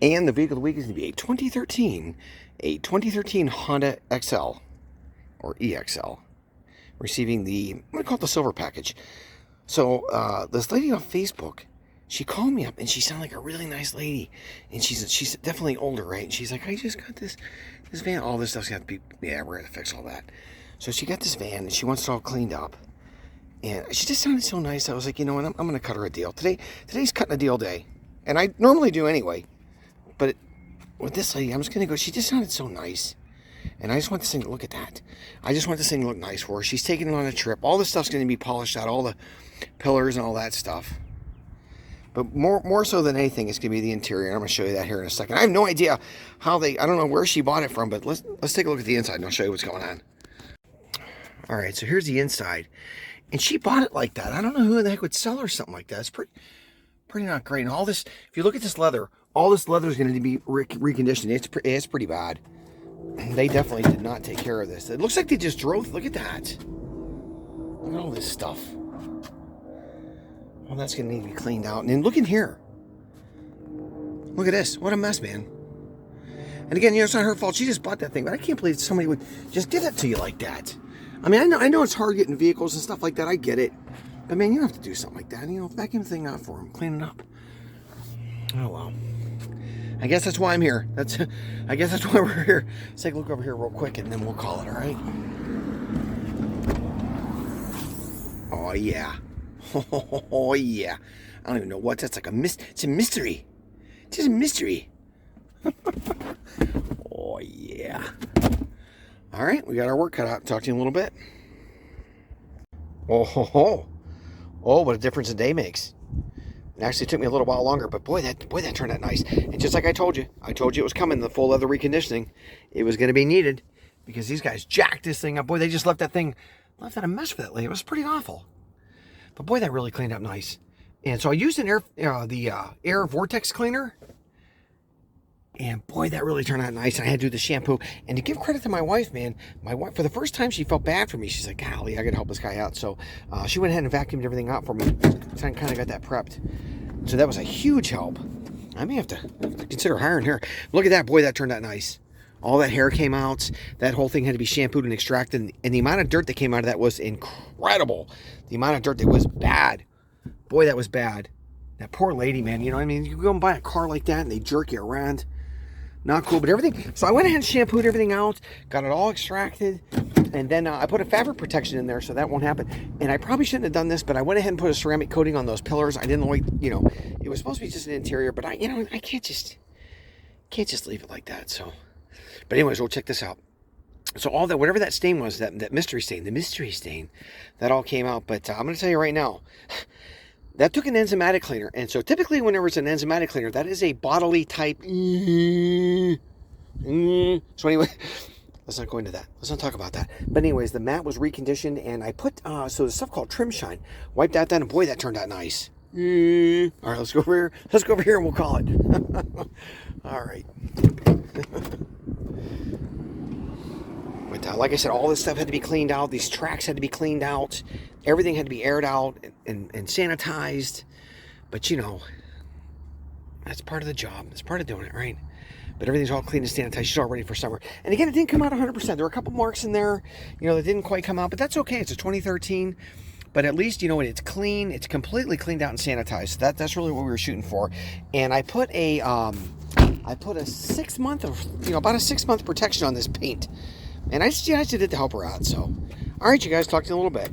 And the vehicle of the week is going to be a 2013 Honda XL, or EXL, receiving the, I'm going to call it the silver package. So this lady on Facebook, she called me up, and she sounded like a really nice lady, and she's definitely older, right? And she's like, I just got this van. All this stuff's got to be, yeah, we're going to fix all that. So she got this van, and she wants it all cleaned up. And she just sounded so nice. I was like, you know what, I'm going to cut her a deal. Today's cutting a deal day. And I normally do anyway. But with this lady, I'm just going to go, she just sounded so nice. And I just want this thing to look at that. I just want this thing to look nice for her. She's taking it on a trip. All this stuff's going to be polished out, all the pillars and all that stuff. But more so than anything, it's going to be the interior. And I'm going to show you that here in a second. I have no idea how I don't know where she bought it from, but let's take a look at the inside and I'll show you what's going on. All right, so here's the inside. And she bought it like that. I don't know who in the heck would sell her something like that. It's pretty not great. And all this, if you look at this leather, all this leather is going to be reconditioned. It's pretty bad. They definitely did not take care of this. It looks like they just drove. Look at that. Look at all this stuff. Well, that's going to need to be cleaned out. And then look in here. Look at this. What a mess, man. And again, it's not her fault. She just bought that thing. But I can't believe somebody would just give that to you like that. I mean, I know it's hard getting vehicles and stuff like that. I get it. But, man, you don't have to do something like that. Vacuum the thing out for them. Clean it up. Oh, well. I guess that's why I'm here. I guess that's why we're here. Let's take a look over here real quick, and then we'll call it, all right? Oh, yeah. Oh, yeah. I don't even know what. That's like it's a mystery. It's just a mystery. Oh, yeah. All right, we got our work cut out. Talk to you in a little bit. Oh, what a difference a day makes. It actually took me a little while longer, but boy, that turned out nice. And just like I told you it was coming, the full leather reconditioning. It was going to be needed because these guys jacked this thing up. Boy, they just left that a mess for that lady. It was pretty awful. But boy, that really cleaned up nice. And so I used the air vortex cleaner. And boy, that really turned out nice. And I had to do the shampoo. And to give credit to my wife, man, for the first time, she felt bad for me. She's like, golly, I got to help this guy out. So she went ahead and vacuumed everything out for me. So I kind of got that prepped. So that was a huge help. I may have to consider hiring her. Look at that. Boy, that turned out nice. All that hair came out. That whole thing had to be shampooed and extracted. And the amount of dirt that came out of that was incredible. The amount of dirt that was bad. Boy, that was bad. That poor lady, man. You know what I mean? You go and buy a car like that and they jerk you around. Not cool, but everything. So I went ahead and shampooed everything out, got it all extracted, and then I put a fabric protection in there so that won't happen. And I probably shouldn't have done this, but I went ahead and put a ceramic coating on those pillars. I didn't like, it was supposed to be just an interior, but I can't just leave it like that. So, but anyways, we'll check this out. So all that, whatever that stain was, that mystery stain, that all came out. But I'm going to tell you right now. That took an enzymatic cleaner, and so typically whenever it's an enzymatic cleaner, that is a bodily type. So anyway, let's not go into that. Let's not talk about that. But anyways, the mat was reconditioned, and I put so the stuff called Trim Shine. Wiped that down, and boy, that turned out nice. All right, let's go over here. Let's go over here, and we'll call it. All right. But like I said, all this stuff had to be cleaned out. These tracks had to be cleaned out. Everything had to be aired out and sanitized. But, that's part of the job. It's part of doing it, right? But everything's all clean and sanitized. She's all ready for summer. And again, it didn't come out 100%. There were a couple marks in there, that didn't quite come out. But that's okay. It's a 2013. But at least, it's clean. It's completely cleaned out and sanitized. So that's really what we were shooting for. And I put a 6 month of, about a 6 month protection on this paint. And I suggested it to help her out. So, all right, you guys, talk to you in a little bit.